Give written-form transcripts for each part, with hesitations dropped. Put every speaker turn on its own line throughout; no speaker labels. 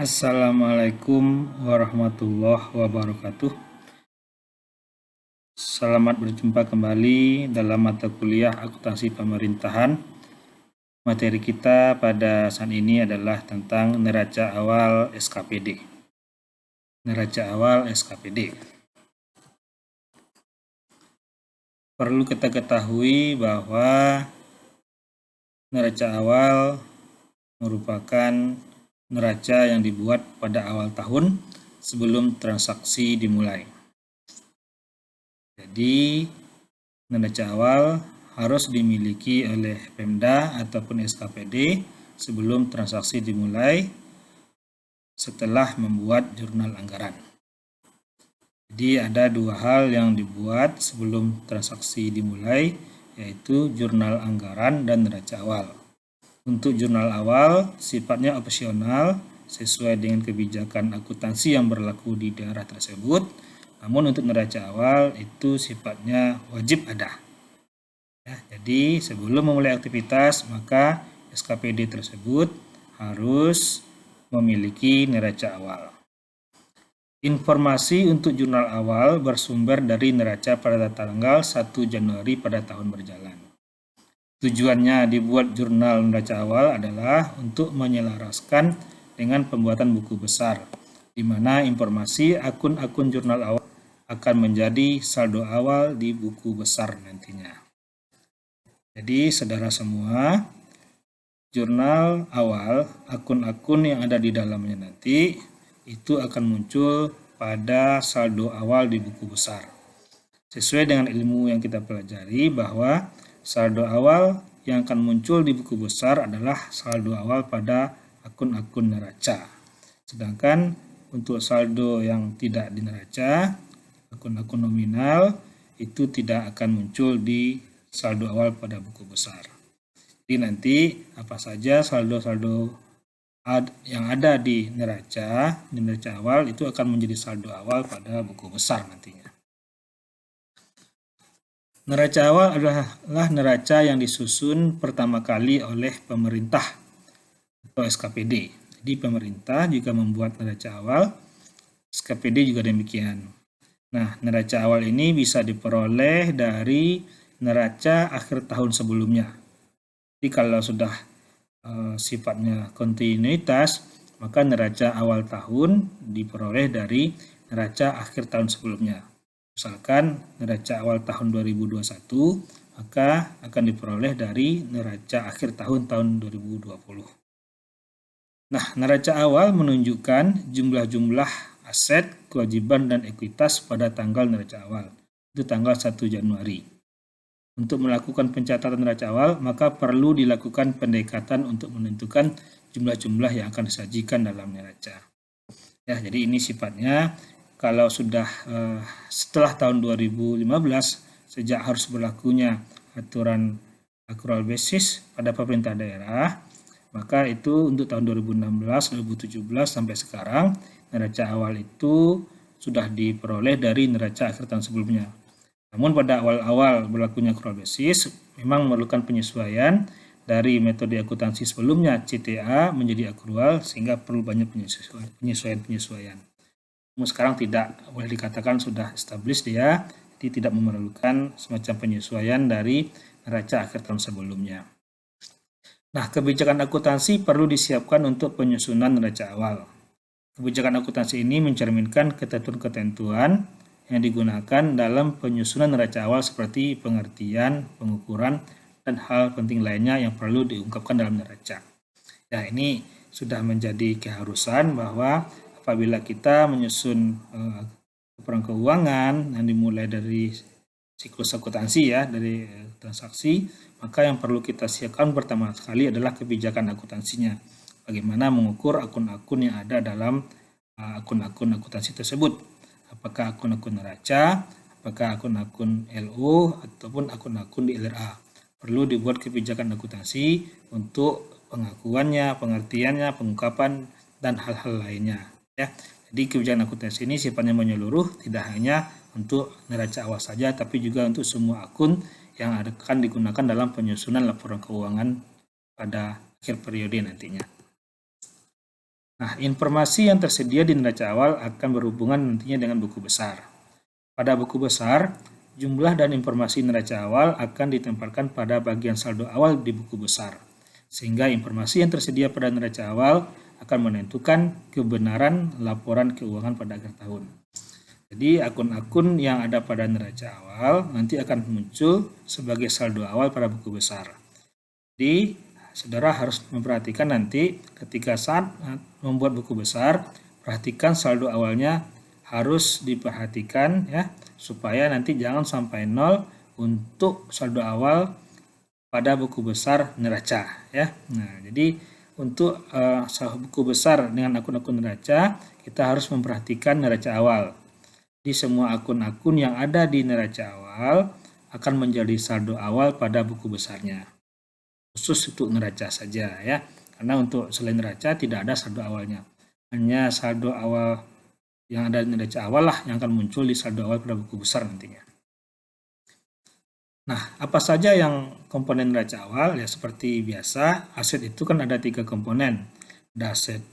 Assalamualaikum warahmatullahi wabarakatuh. Selamat berjumpa kembali dalam mata kuliah Akuntansi Pemerintahan. Materi kita pada saat ini adalah tentang neraca awal SKPD. Neraca awal SKPD. Perlu kita ketahui bahwa neraca awal merupakan neraca yang dibuat pada awal tahun sebelum transaksi dimulai. Jadi, neraca awal harus dimiliki oleh Pemda ataupun SKPD sebelum transaksi dimulai setelah membuat jurnal anggaran. Jadi, ada dua hal yang dibuat sebelum transaksi dimulai, yaitu jurnal anggaran dan neraca awal. Untuk jurnal awal sifatnya opsional sesuai dengan kebijakan akuntansi yang berlaku di daerah tersebut. Namun untuk neraca awal itu sifatnya wajib ada. Ya, jadi sebelum memulai aktivitas maka SKPD tersebut harus memiliki neraca awal. Informasi untuk jurnal awal bersumber dari neraca pada tanggal 1 Januari pada tahun berjalan. Tujuannya dibuat jurnal neraca awal adalah untuk menyelaraskan dengan pembuatan buku besar, di mana informasi akun-akun jurnal awal akan menjadi saldo awal di buku besar nantinya. Jadi, saudara semua, jurnal awal, akun-akun yang ada di dalamnya nanti, itu akan muncul pada saldo awal di buku besar. Sesuai dengan ilmu yang kita pelajari bahwa saldo awal yang akan muncul di buku besar adalah saldo awal pada akun-akun neraca. Sedangkan untuk saldo yang tidak di neraca, akun-akun nominal, itu tidak akan muncul di saldo awal pada buku besar. Jadi nanti apa saja saldo-saldo yang ada di neraca awal itu akan menjadi saldo awal pada buku besar nantinya. Neraca awal adalah neraca yang disusun pertama kali oleh pemerintah atau SKPD. Jadi pemerintah juga membuat neraca awal, SKPD juga demikian. Nah, neraca awal ini bisa diperoleh dari neraca akhir tahun sebelumnya. Jadi kalau sudah sifatnya kontinuitas, maka neraca awal tahun diperoleh dari neraca akhir tahun sebelumnya. Misalkan neraca awal tahun 2021, maka akan diperoleh dari neraca akhir tahun 2020. Nah, neraca awal menunjukkan jumlah-jumlah aset, kewajiban, dan ekuitas pada tanggal neraca awal. Itu tanggal 1 Januari. Untuk melakukan pencatatan neraca awal, maka perlu dilakukan pendekatan untuk menentukan jumlah-jumlah yang akan disajikan dalam neraca. Ya, jadi ini sifatnya kalau sudah setelah tahun 2015, sejak harus berlakunya aturan accrual basis pada pemerintah daerah, maka itu untuk tahun 2016, 2017 sampai sekarang, neraca awal itu sudah diperoleh dari neraca akhir tahun sebelumnya. Namun pada awal-awal berlakunya accrual basis memang memerlukan penyesuaian dari metode akuntansi sebelumnya CTA menjadi accrual sehingga perlu banyak penyesuaian. Namun sekarang tidak boleh dikatakan sudah established dia, jadi tidak memerlukan semacam penyesuaian dari neraca akhir tahun sebelumnya. Nah, kebijakan akuntansi perlu disiapkan untuk penyusunan neraca awal. Kebijakan akuntansi ini mencerminkan ketentuan-ketentuan yang digunakan dalam penyusunan neraca awal seperti pengertian, pengukuran, dan hal penting lainnya yang perlu diungkapkan dalam neraca. Ya, ini sudah menjadi keharusan bahwa apabila kita menyusun laporan keuangan yang dimulai dari siklus akuntansi ya, dari transaksi, maka yang perlu kita siapkan pertama sekali adalah kebijakan akuntansinya. Bagaimana mengukur akun-akun yang ada dalam akun-akun akuntansi tersebut. Apakah akun-akun neraca, apakah akun-akun LO, ataupun akun-akun di LRA. Perlu dibuat kebijakan akuntansi untuk pengakuannya, pengertiannya, pengungkapan, dan hal-hal lainnya. Ya. Jadi kebijakan akuntansi ini sifatnya menyeluruh, tidak hanya untuk neraca awal saja, tapi juga untuk semua akun yang akan digunakan dalam penyusunan laporan keuangan pada akhir periode nantinya. Nah, informasi yang tersedia di neraca awal akan berhubungan nantinya dengan buku besar. Pada buku besar, jumlah dan informasi neraca awal akan ditempelkan pada bagian saldo awal di buku besar. Sehingga informasi yang tersedia pada neraca awal akan menentukan kebenaran laporan keuangan pada akhir tahun. Jadi akun-akun yang ada pada neraca awal nanti akan muncul sebagai saldo awal pada buku besar. Jadi saudara harus memperhatikan nanti ketika saat membuat buku besar, perhatikan saldo awalnya harus diperhatikan ya, supaya nanti jangan sampai nol untuk saldo awal pada buku besar neraca ya. Nah, jadi untuk buku besar dengan akun-akun neraca, kita harus memperhatikan neraca awal. Di semua akun-akun yang ada di neraca awal akan menjadi saldo awal pada buku besarnya. Khusus untuk neraca saja ya, karena untuk selain neraca tidak ada saldo awalnya, hanya saldo awal yang ada di neraca awal lah yang akan muncul di saldo awal pada buku besar nantinya. Nah, apa saja yang komponen neraca awal? Ya seperti biasa, aset itu kan ada 3 komponen, ada aset,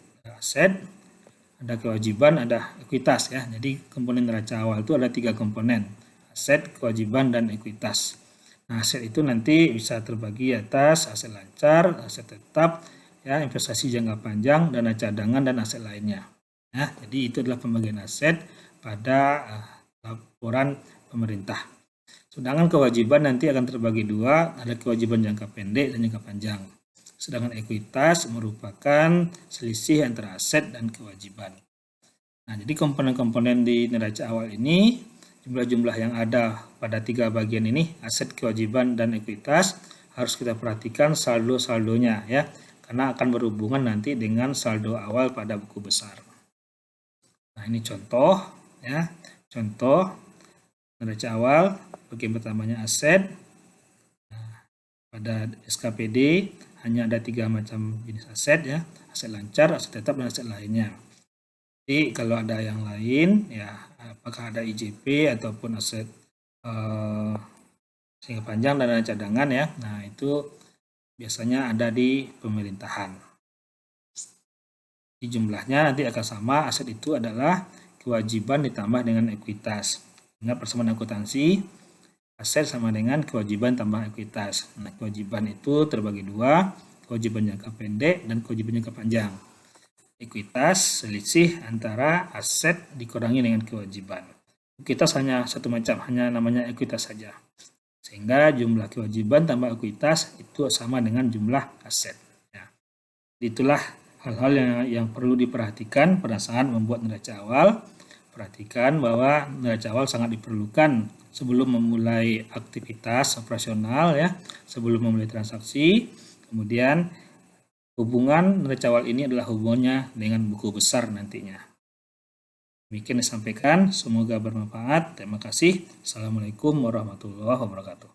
ada kewajiban, ada ekuitas ya. Jadi komponen neraca awal itu ada 3 komponen, aset, kewajiban, dan ekuitas. Nah, aset itu nanti bisa terbagi atas aset lancar, aset tetap, ya, investasi jangka panjang, dana cadangan, dan aset lainnya. Ya, jadi itu adalah pembagian aset pada laporan pemerintah. Sedangkan kewajiban nanti akan terbagi dua, ada kewajiban jangka pendek dan jangka panjang. Sedangkan ekuitas merupakan selisih antara aset dan kewajiban. Nah, jadi komponen-komponen di neraca awal ini, jumlah-jumlah yang ada pada 3 bagian ini, aset, kewajiban, dan ekuitas, harus kita perhatikan saldo-saldonya ya, karena akan berhubungan nanti dengan saldo awal pada buku besar. Nah, ini contoh ya, contoh neraca awal, bagian pertamanya aset. Nah, pada SKPD hanya ada 3 macam jenis aset ya, aset lancar, aset tetap, dan aset lainnya. Jadi kalau ada yang lain ya, apakah ada IJP ataupun aset jangka panjang dan dana cadangan ya, nah itu biasanya ada di pemerintahan. Di jumlahnya nanti akan sama, aset itu adalah kewajiban ditambah dengan ekuitas. Ingat persamaan akuntansi, aset sama dengan kewajiban tambah ekuitas. Nah, kewajiban itu terbagi dua, kewajiban jangka pendek dan kewajiban jangka panjang. Ekuitas selisih antara aset dikurangi dengan kewajiban. Ekuitas hanya satu macam, hanya namanya ekuitas saja. Sehingga jumlah kewajiban tambah ekuitas itu sama dengan jumlah aset. Ya. Itulah hal-hal yang perlu diperhatikan pada saat membuat neraca awal. Perhatikan bahwa neraca awal sangat diperlukan sebelum memulai aktivitas operasional ya, sebelum memulai transaksi. Kemudian hubungan neraca awal ini adalah hubungannya dengan buku besar nantinya. Demikian disampaikan, semoga bermanfaat. Terima kasih. Assalamualaikum warahmatullahi wabarakatuh.